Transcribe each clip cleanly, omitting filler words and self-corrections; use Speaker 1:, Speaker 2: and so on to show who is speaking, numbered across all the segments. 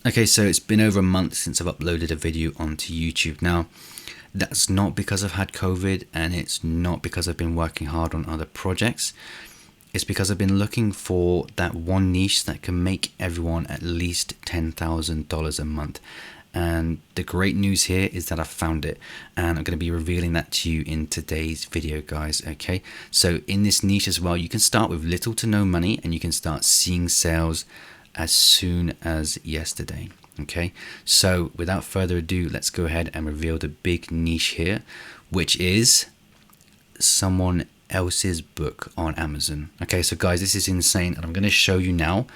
Speaker 1: Okay, so it's been over a month since I've uploaded a video onto YouTube. Now, that's not because I've had COVID, and it's not because I've been working hard on other projects. It's because I've been looking for that one niche that can make everyone at least $10,000 a month. And the great news here is that I found it, and I'm going to be revealing that to you in today's video, guys. Okay, so in this niche as well, you can start with little to no money, and you can start seeing sales as soon as yesterday. Okay, so without further ado, let's go ahead and reveal the big niche here, which is someone else's book on Amazon. Okay, so guys, this is insane, and I'm going to show you now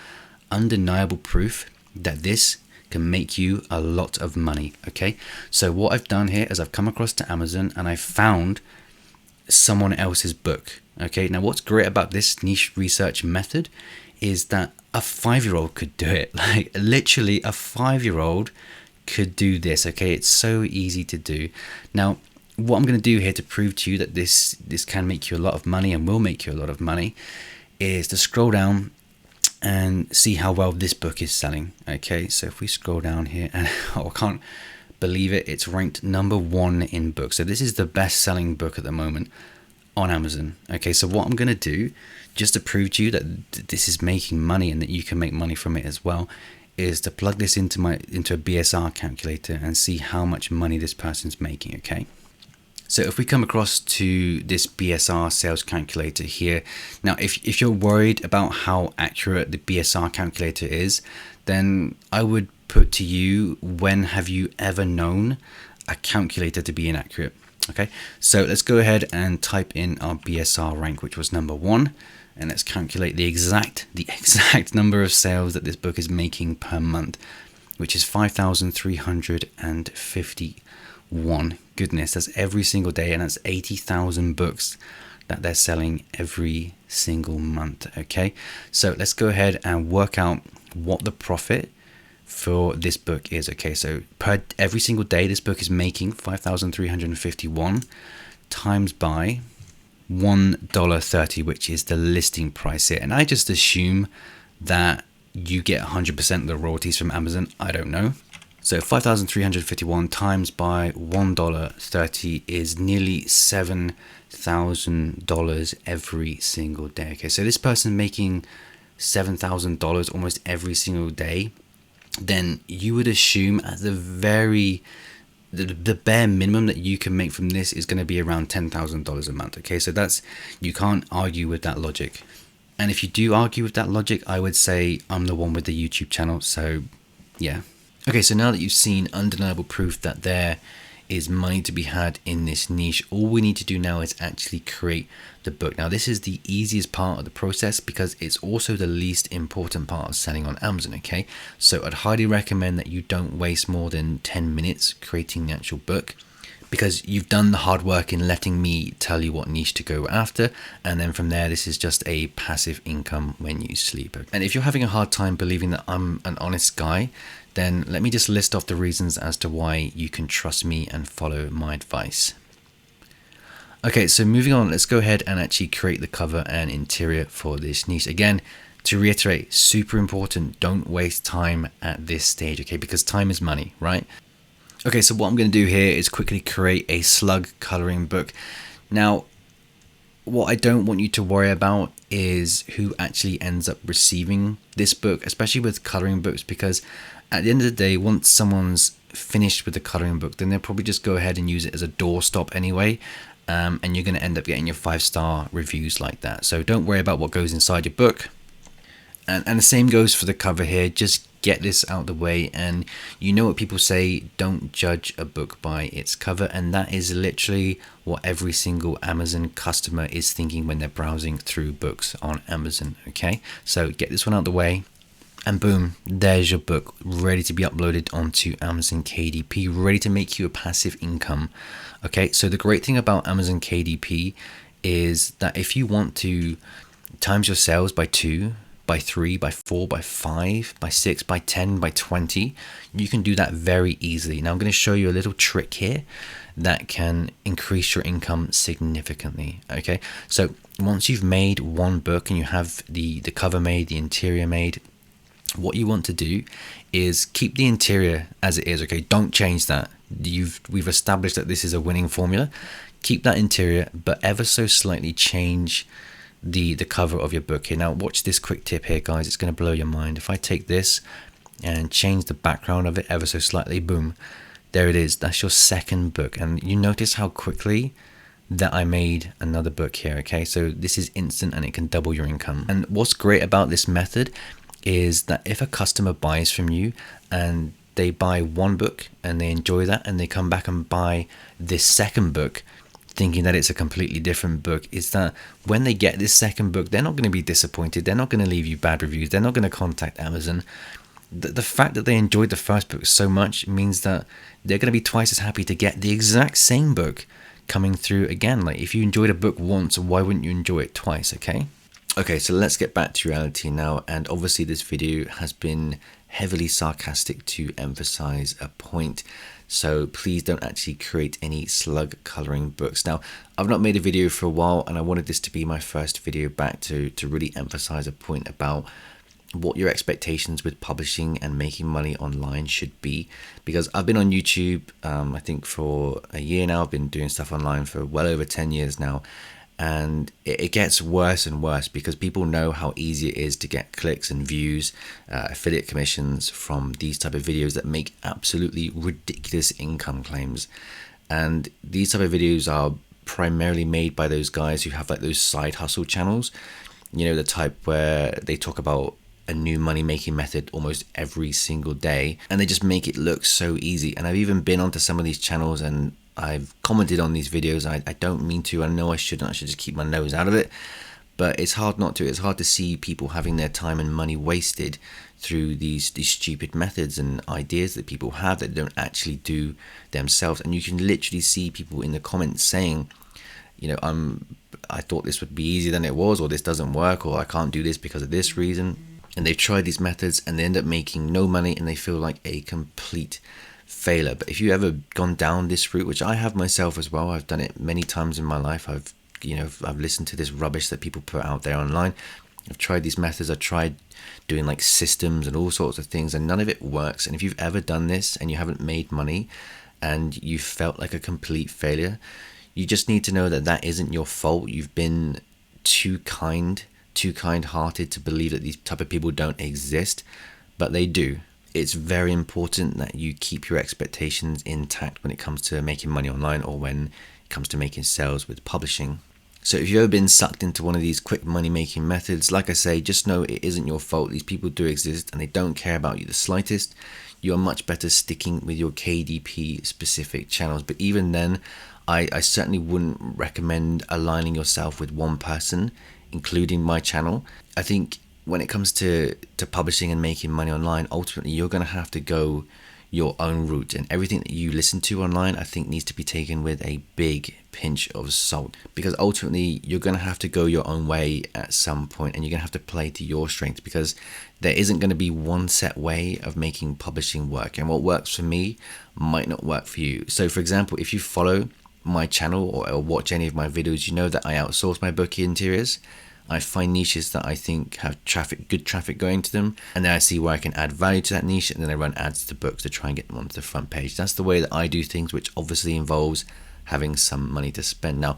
Speaker 1: undeniable proof that this can make you a lot of money. Okay, so what I've done here is I've come across to Amazon and I found someone else's book. Okay, now what's great about this niche research method is that a 5-year-old could do it. Like literally a 5-year-old could do this. Okay, it's so easy to do. Now what I'm going to do here to prove to you that this can make you a lot of money and will make you a lot of money is to scroll down and see how well this book is selling. Okay, so if we scroll down here, and I can't believe it, it's ranked #1 in books. So this is the best selling book at the moment on Amazon. Okay, so what I'm going to do just to prove to you that this is making money and that you can make money from it as well is to plug this into a BSR calculator and see how much money this person's making. Okay, so if we come across to this BSR sales calculator here, now if you're worried about how accurate the BSR calculator is, then I would put to you, when have you ever known a calculator to be inaccurate? Okay, so let's go ahead and type in our BSR rank, which was #1, and let's calculate the exact number of sales that this book is making per month, which is 5,351. Goodness, that's every single day, and that's 80,000 books that they're selling every single month. Okay, so let's go ahead and work out what the profit for this book is. Okay, so per every single day this book is making 5,351 times by $1.30, which is the listing price here. And I just assume that you get 100% of the royalties from Amazon. I don't know. So 5,351 times by $1.30 is nearly $7,000 every single day. Okay, so this person making $7,000 almost every single day, then you would assume at the bare minimum that you can make from this is going to be around $10,000 a month. Okay, so you can't argue with that logic. And if you do argue with that logic, I would say I'm the one with the YouTube channel. So yeah. Okay, so now that you've seen undeniable proof that there is money to be had in this niche, all we need to do now is actually create the book. Now this is the easiest part of the process because it's also the least important part of selling on Amazon. Okay, so I'd highly recommend that you don't waste more than 10 minutes creating the actual book, because you've done the hard work in letting me tell you what niche to go after, and then from there this is just a passive income when you sleep. And if you're having a hard time believing that I'm an honest guy, then let me just list off the reasons as to why you can trust me and follow my advice. Okay, so moving on, let's go ahead and actually create the cover and interior for this niche. Again, to reiterate, super important, don't waste time at this stage, okay, because time is money, right? Okay, so what I'm going to do here is quickly create a slug coloring book. Now, what I don't want you to worry about is who actually ends up receiving this book, especially with coloring books, because at the end of the day, once someone's finished with the coloring book, then they'll probably just go ahead and use it as a doorstop anyway, and you're going to end up getting your 5-star reviews like that. So don't worry about what goes inside your book. And the same goes for the cover here. Just get this out of the way, and you know what people say, don't judge a book by its cover, and that is literally what every single Amazon customer is thinking when they're browsing through books on Amazon. Okay, so get this one out of the way, and boom, there's your book ready to be uploaded onto Amazon KDP, ready to make you a passive income. Okay, so the great thing about Amazon KDP is that if you want to times your sales by 2, by 3, by 4, by 5, by 6, by 10, by 20, you can do that very easily. Now I'm going to show you a little trick here that can increase your income significantly. Okay, so once you've made one book and you have the cover made, the interior made, What you want to do is keep the interior as it is, okay? Don't change that. We've established that this is a winning formula. Keep that interior, but ever so slightly change the cover of your book here. Now watch this quick tip here, guys. It's going to blow your mind. If I take this and change the background of it ever so slightly, boom, there it is. That's your second book. And you notice how quickly that I made another book here, okay? So this is instant and it can double your income. And what's great about this method is that if a customer buys from you and they buy one book and they enjoy that and they come back and buy this second book thinking that it's a completely different book, is that when they get this second book, they're not going to be disappointed. They're not going to leave you bad reviews. They're not going to contact Amazon. The fact that they enjoyed the first book so much means that they're going to be twice as happy to get the exact same book coming through again. Like if you enjoyed a book once, why wouldn't you enjoy it twice? Okay, so let's get back to reality now. And obviously this video has been heavily sarcastic to emphasize a point. So please don't actually create any slug coloring books. Now, I've not made a video for a while and I wanted this to be my first video back to really emphasize a point about what your expectations with publishing and making money online should be. Because I've been on YouTube, I think for a year now. I've been doing stuff online for well over 10 years now. And it gets worse and worse because people know how easy it is to get clicks and views, affiliate commissions from these type of videos that make absolutely ridiculous income claims. And these type of videos are primarily made by those guys who have like those side hustle channels, you know, the type where they talk about a new money making method almost every single day and they just make it look so easy. And I've even been onto some of these channels and I've commented on these videos. I don't mean to. I know I shouldn't. I should just keep my nose out of it. But it's hard not to. It's hard to see people having their time and money wasted through these stupid methods and ideas that people have that they don't actually do themselves. And you can literally see people in the comments saying, you know, I thought this would be easier than it was, or this doesn't work, or I can't do this because of this reason. And they've tried these methods and they end up making no money and they feel like a complete failure. But if you ever gone down this route, which I have myself as well, I've done it many times in my life. I've listened to this rubbish that people put out there online. I've tried these methods. I've tried doing like systems and all sorts of things and none of it works. And if you've ever done this and you haven't made money and you felt like a complete failure, you just need to know that that isn't your fault. You've been too kind-hearted to believe that these type of people don't exist, but they do. It's very important that you keep your expectations intact when it comes to making money online or when it comes to making sales with publishing. So if you've ever been sucked into one of these quick money making methods, like I say, just know it isn't your fault. These people do exist and they don't care about you the slightest. You are much better sticking with your KDP specific channels. But even then, I certainly wouldn't recommend aligning yourself with one person, including my channel. I think when it comes to publishing and making money online, ultimately you're going to have to go your own route, and everything that you listen to online I think needs to be taken with a big pinch of salt, because ultimately you're going to have to go your own way at some point and you're going to have to play to your strengths, because there isn't going to be one set way of making publishing work, and what works for me might not work for you. So for example, if you follow my channel or watch any of my videos, you know that I outsource my book interiors. I find niches that I think have good traffic going to them, and then I see where I can add value to that niche, and then I run ads to the books to try and get them onto the front page. That's the way that I do things, which obviously involves having some money to spend. Now,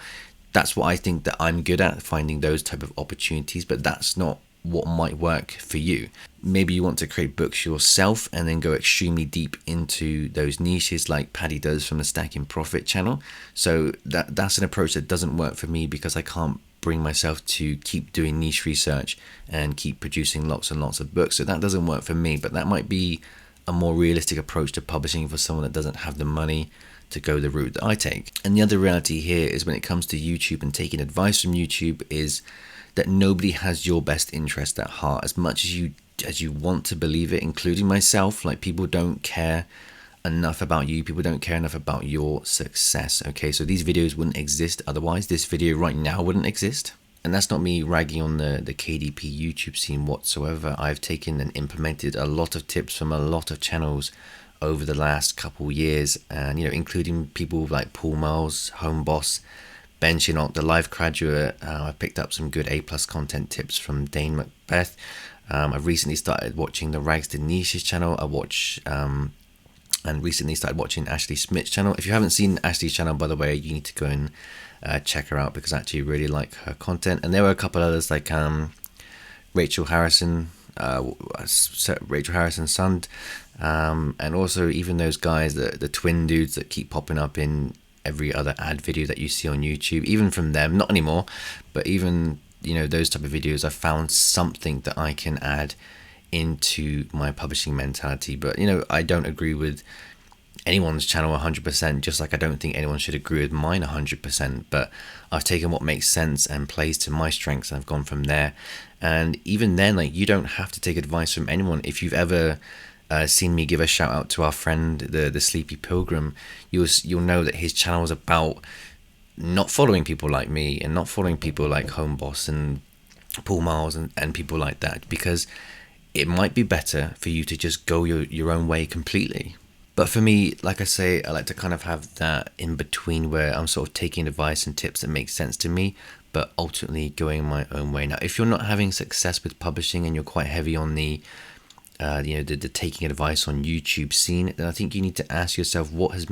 Speaker 1: that's what I think that I'm good at, finding those type of opportunities, but that's not what might work for you. Maybe you want to create books yourself and then go extremely deep into those niches like Paddy does from the Stacking Profit channel. So that's an approach that doesn't work for me, because I can't bring myself to keep doing niche research and keep producing lots and lots of books. So that doesn't work for me, but that might be a more realistic approach to publishing for someone that doesn't have the money to go the route that I take. And the other reality here is, when it comes to YouTube and taking advice from YouTube, is that nobody has your best interest at heart as much as you want to believe it, including myself. Like, people don't care enough about you. People don't care enough about your success. Okay, so these videos wouldn't exist otherwise. This video right now wouldn't exist. And that's not me ragging on the KDP YouTube scene whatsoever. I've taken and implemented a lot of tips from a lot of channels over the last couple years, and including people like Paul Miles, Home Boss, Ben Shinnock, the Life Graduate. I picked up some good A+ content tips from Dane Macbeth. I've recently started watching the Rags to Niches channel. I watch and recently started watching Ashley Smith's channel. If you haven't seen Ashley's channel, by the way, you need to go and check her out, because I actually really like her content. And there were a couple others like Rachel Harrison's son, and also even those guys, the twin dudes that keep popping up in every other ad video that you see on YouTube. Even from them, not anymore, but even, you know, those type of videos, I found something that I can add into my publishing mentality. But, you know, I don't agree with anyone's channel 100%, just like I don't think anyone should agree with mine 100%, but I've taken what makes sense and plays to my strengths, and I've gone from there. And even then, like, you don't have to take advice from anyone. If you've ever seen me give a shout out to our friend, the Sleepy Pilgrim, you'll know that his channel is about not following people like me, and not following people like Home Boss and Paul Miles and people like that, because it might be better for you to just go your own way completely. But for me, like I say, I like to kind of have that in between, where I'm sort of taking advice and tips that make sense to me, but ultimately going my own way. Now, if you're not having success with publishing and you're quite heavy on the the taking advice on YouTube scene, then I think you need to ask yourself what is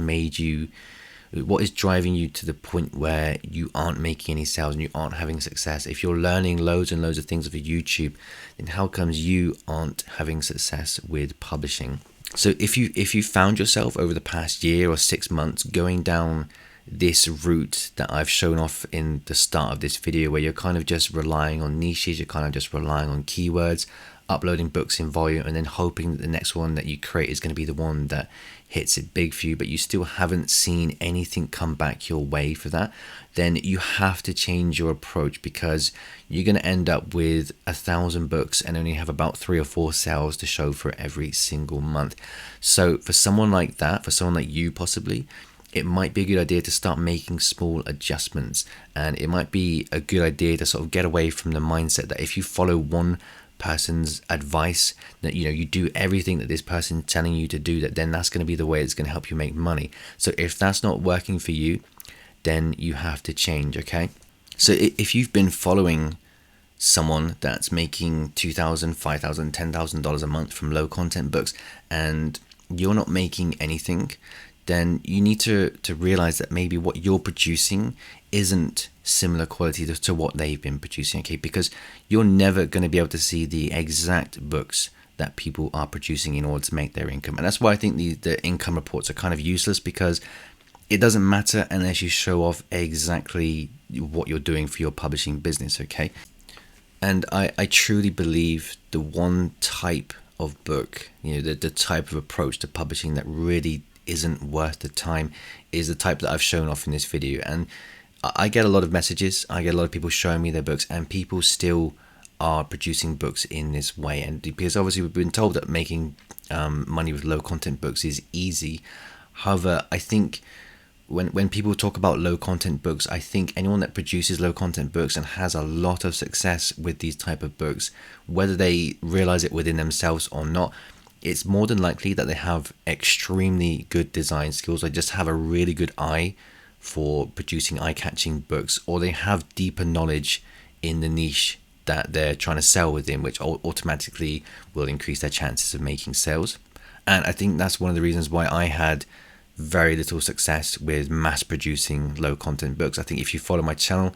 Speaker 1: driving you to the point where you aren't making any sales and you aren't having success. If you're learning loads and loads of things over YouTube, then how comes you aren't having success with publishing? So if you found yourself over the past year or 6 months going down this route that I've shown off in the start of this video, where you're kind of just relying on niches, you're kind of just relying on keywords, uploading books in volume, and then hoping that the next one that you create is going to be the one that hits it big for you, but you still haven't seen anything come back your way for that, then you have to change your approach, because you're going to end up with 1,000 books and only have about 3 or 4 sales to show for every single month. So for someone like that, for someone like you possibly, it might be a good idea to start making small adjustments, and it might be a good idea to sort of get away from the mindset that if you follow one person's advice, that you do everything that this person's telling you to do, that then that's going to be the way it's going to help you make money. So if that's not working for you, then you have to change. Okay, so if you've been following someone that's making $2,000, $5,000, $10,000 a month from low content books, and you're not making anything, then you need to realize that maybe what you're producing isn't similar quality to what they've been producing, okay? Because you're never going to be able to see the exact books that people are producing in order to make their income. And that's why I think the income reports are kind of useless, because it doesn't matter unless you show off exactly what you're doing for your publishing business, okay? And I truly believe the one type of book, the type of approach to publishing that really isn't worth the time is the type that I've shown off in this video. And I get a lot of messages, I get a lot of people showing me their books, and people still are producing books in this way. And because obviously we've been told that making money with low content books is easy. However, I think when people talk about low content books, I think anyone that produces low content books and has a lot of success with these type of books, whether they realize it within themselves or not, it's more than likely that they have extremely good design skills. They just have a really good eye for producing eye-catching books, or they have deeper knowledge in the niche that they're trying to sell within, which automatically will increase their chances of making sales. And I think that's one of the reasons why I had very little success with mass producing low content books. I think if you follow my channel,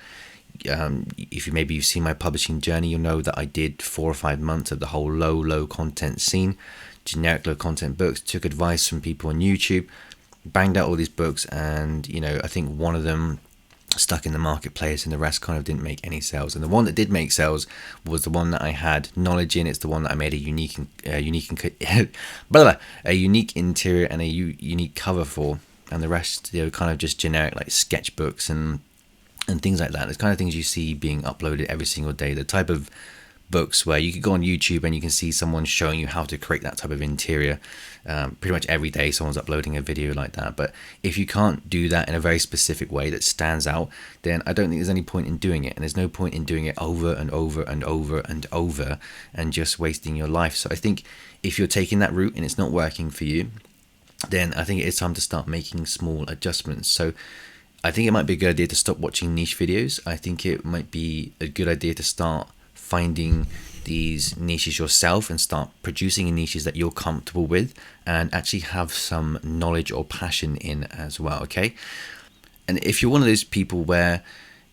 Speaker 1: if you've seen my publishing journey, you'll know that I did 4 or 5 months of the whole low content scene, generic low content books, took advice from people on YouTube, banged out all these books, and I think one of them stuck in the marketplace and the rest kind of didn't make any sales. And the one that did make sales was the one that I had knowledge in. It's the one that I made a unique interior and a unique cover for, and the rest kind of just generic like sketchbooks and things like that. It's kind of things you see being uploaded every single day, the type of books where you could go on YouTube and you can see someone showing you how to create that type of interior. Pretty much every day someone's uploading a video like that. But if you can't do that in a very specific way that stands out, then I don't think there's any point in doing it. And there's no point in doing it over and over and over and over and just wasting your life. So I think if you're taking that route and it's not working for you, then I think it is time to start making small adjustments. So I think it might be a good idea to stop watching niche videos. I think it might be a good idea to start finding
Speaker 2: these niches yourself and start producing in niches that you're comfortable with and actually have some knowledge or passion in as well, okay? And if you're one of those people where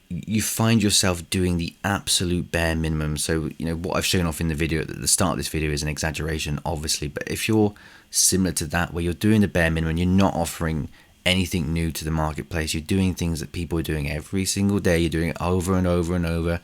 Speaker 2: you find yourself doing the absolute bare minimum, so what I've shown off in the video at the start of this video is an exaggeration, obviously, but if you're similar to that, where you're doing the bare minimum, you're not offering anything new to the marketplace, you're doing things that people are doing every single day, you're doing it over and over and over,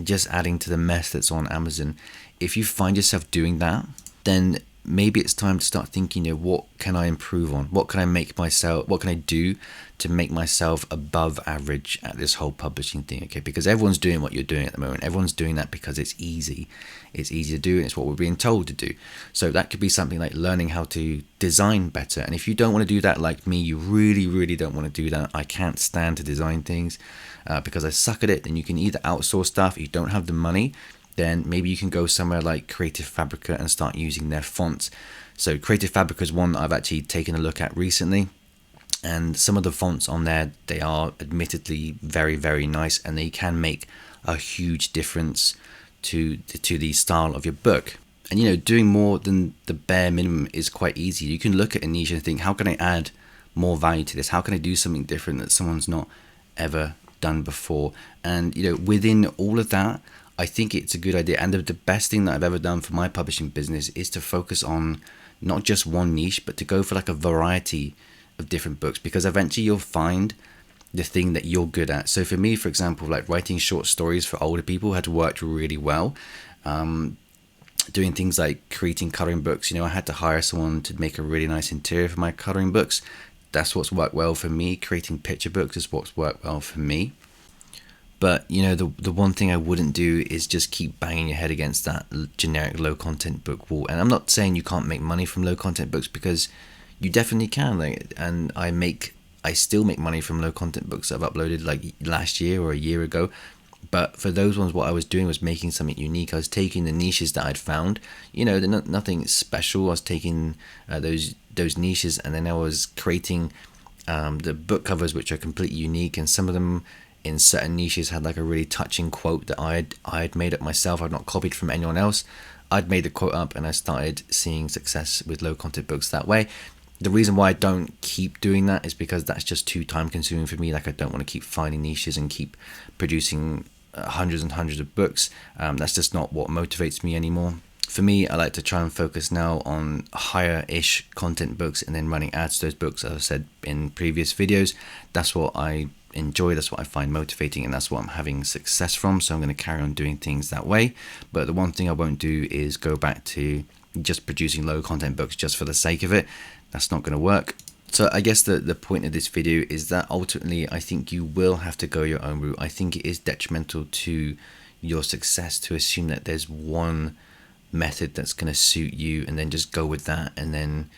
Speaker 2: just adding to the mess that's on Amazon. If you find yourself doing that, then maybe it's time to start thinking, what can I improve on? What can I do to make myself above average at this whole publishing thing, okay? Because everyone's doing what you're doing at the moment. Everyone's doing that because it's easy. It's easy to do, and it's what we're being told to do. So that could be something like learning how to design better. And if you don't want to do that like me, you really, really don't want to do that. I can't stand to design things because I suck at it. Then you can either outsource stuff, if you don't have the money, then maybe you can go somewhere like Creative Fabrica and start using their fonts. So Creative Fabrica is one that I've actually taken a look at recently, and some of the fonts on there, they are admittedly very, very nice, and they can make a huge difference to the style of your book. And doing more than the bare minimum is quite easy. You can look at a niche and think, how can I add more value to this? How can I do something different that someone's not ever done before? And within all of that, I think it's a good idea. And the best thing that I've ever done for my publishing business is to focus on not just one niche, but to go for like a variety of different books, because eventually you'll find the thing that you're good at. So for me, for example, like writing short stories for older people had worked really well. Doing things like creating coloring books, I had to hire someone to make a really nice interior for my coloring books. That's what's worked well for me. Creating picture books is what's worked well for me. But the one thing I wouldn't do is just keep banging your head against that generic low content book wall. And I'm not saying you can't make money from low content books, because you definitely can. And I still make money from low content books that I've uploaded like last year or a year ago. But for those ones, what I was doing was making something unique. I was taking the niches that I'd found, they're nothing special. I was taking those niches, and then I was creating the book covers, which are completely unique. And some of them in certain niches had like a really touching quote that I had made up myself. I'd not copied from anyone else. I'd made the quote up, and I started seeing success with low content books that way. The reason why I don't keep doing that is because that's just too time consuming for me. Like, I don't want to keep finding niches and keep producing hundreds and hundreds of books. That's just not what motivates me anymore. For me, I like to try and focus now on higher-ish content books and then running ads to those books. As I said in previous videos, that's what I enjoy, that's what I find motivating, and that's what I'm having success from. So I'm going to carry on doing things that way. But the one thing I won't do is go back to just producing low content books just for the sake of it. That's not going to work. So I guess the point of this video is that ultimately I think you will have to go your own route. I think it is detrimental to your success to assume that there's one method that's going to suit you and then just go with that, and then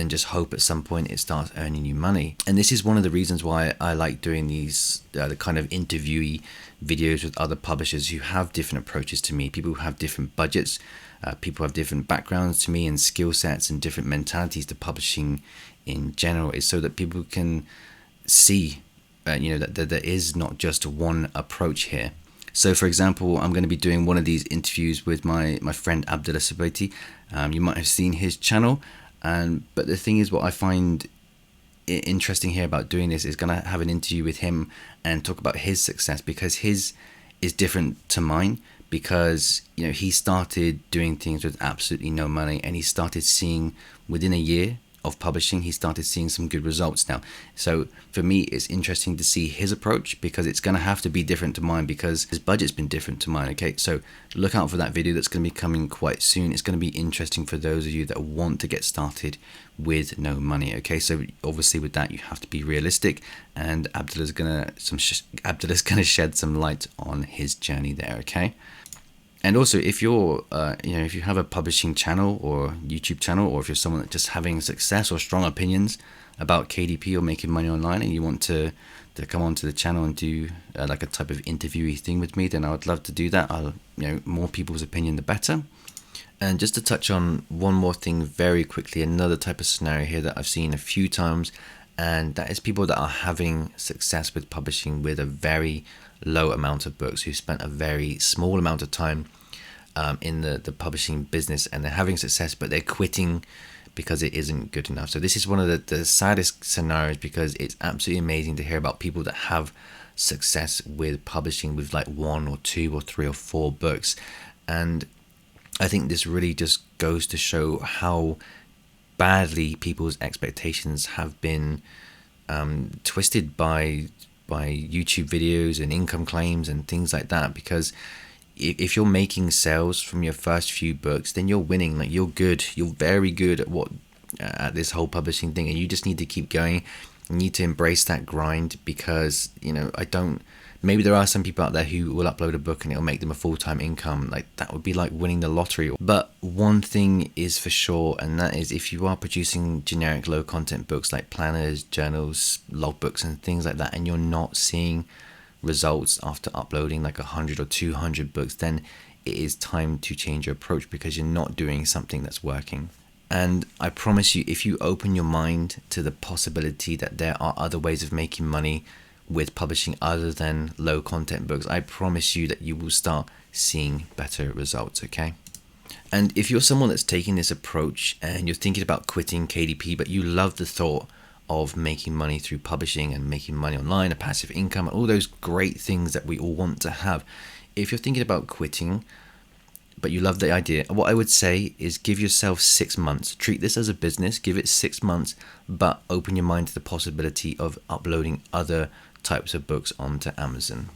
Speaker 2: just hope at some point it starts earning you money. And this is one of the reasons why I like doing these the kind of interviewee videos with other publishers who have different approaches to me, people who have different budgets, people have different backgrounds to me and skill sets and different mentalities to publishing in general, is so that people can see that there is not just one approach here. So for example, I'm going to be doing one of these interviews with my friend Abdullah Sabaiti. You might have seen his channel, but the thing is, what I find interesting here about doing this is going to have an interview with him and talk about his success, because his is different to mine, because he started doing things with absolutely no money, and he started seeing within a year of publishing, he started seeing some good results now. So for me, it's interesting to see his approach, because it's going to have to be different to mine, because his budget's been different to mine. Okay, so look out for that video. That's going to be coming quite soon. It's going to be interesting for those of you that want to get started with no money. Okay, so obviously with that you have to be realistic, and Abdullah's gonna shed some light on his journey there. Okay. And also, if you're, if you have a publishing channel or YouTube channel, or if you're someone that's just having success or strong opinions about KDP or making money online, and you want to come onto the channel and do like a type of interviewee thing with me, then I would love to do that. More people's opinion, the better. And just to touch on one more thing very quickly, another type of scenario here that I've seen a few times, and that is people that are having success with publishing with a very low amount of books, who spent a very small amount of time in the publishing business, and they're having success, but they're quitting because it isn't good enough. So this is one of the saddest scenarios, because it's absolutely amazing to hear about people that have success with publishing with like 1 or 2 or 3 or 4 books. And I think this really just goes to show how badly people's expectations have been twisted by YouTube videos and income claims and things like that. Because if you're making sales from your first few books, then you're winning. Like, you're good, you're very good at this whole publishing thing, and you just need to keep going. You need to embrace that grind, because maybe there are some people out there who will upload a book and it'll make them a full-time income. Like, that would be like winning the lottery. But one thing is for sure, and that is, if you are producing generic low content books like planners, journals, logbooks and things like that, and you're not seeing results after uploading like 100 or 200 books, then it is time to change your approach, because you're not doing something that's working. And I promise you, if you open your mind to the possibility that there are other ways of making money with publishing other than low content books, I promise you that you will start seeing better results, okay? And if you're someone that's taking this approach and you're thinking about quitting KDP, but you love the thought of making money through publishing and making money online, a passive income, and all those great things that we all want to have, if you're thinking about quitting but you love the idea, what I would say is give yourself 6 months. Treat this as a business, give it 6 months, but open your mind to the possibility of uploading other types of books onto Amazon.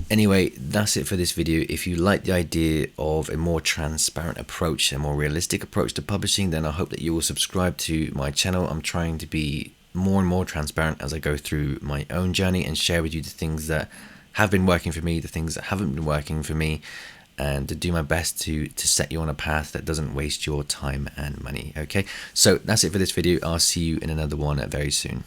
Speaker 2: Anyway, that's it for this video. If you like the idea of a more transparent approach, a more realistic approach to publishing, then I hope that you will subscribe to my channel. I'm trying to be more and more transparent as I go through my own journey and share with you the things that have been working for me, the things that haven't been working for me, and to do my best to set you on a path that doesn't waste your time and money. Okay, so that's it for this video. I'll see you in another one very soon.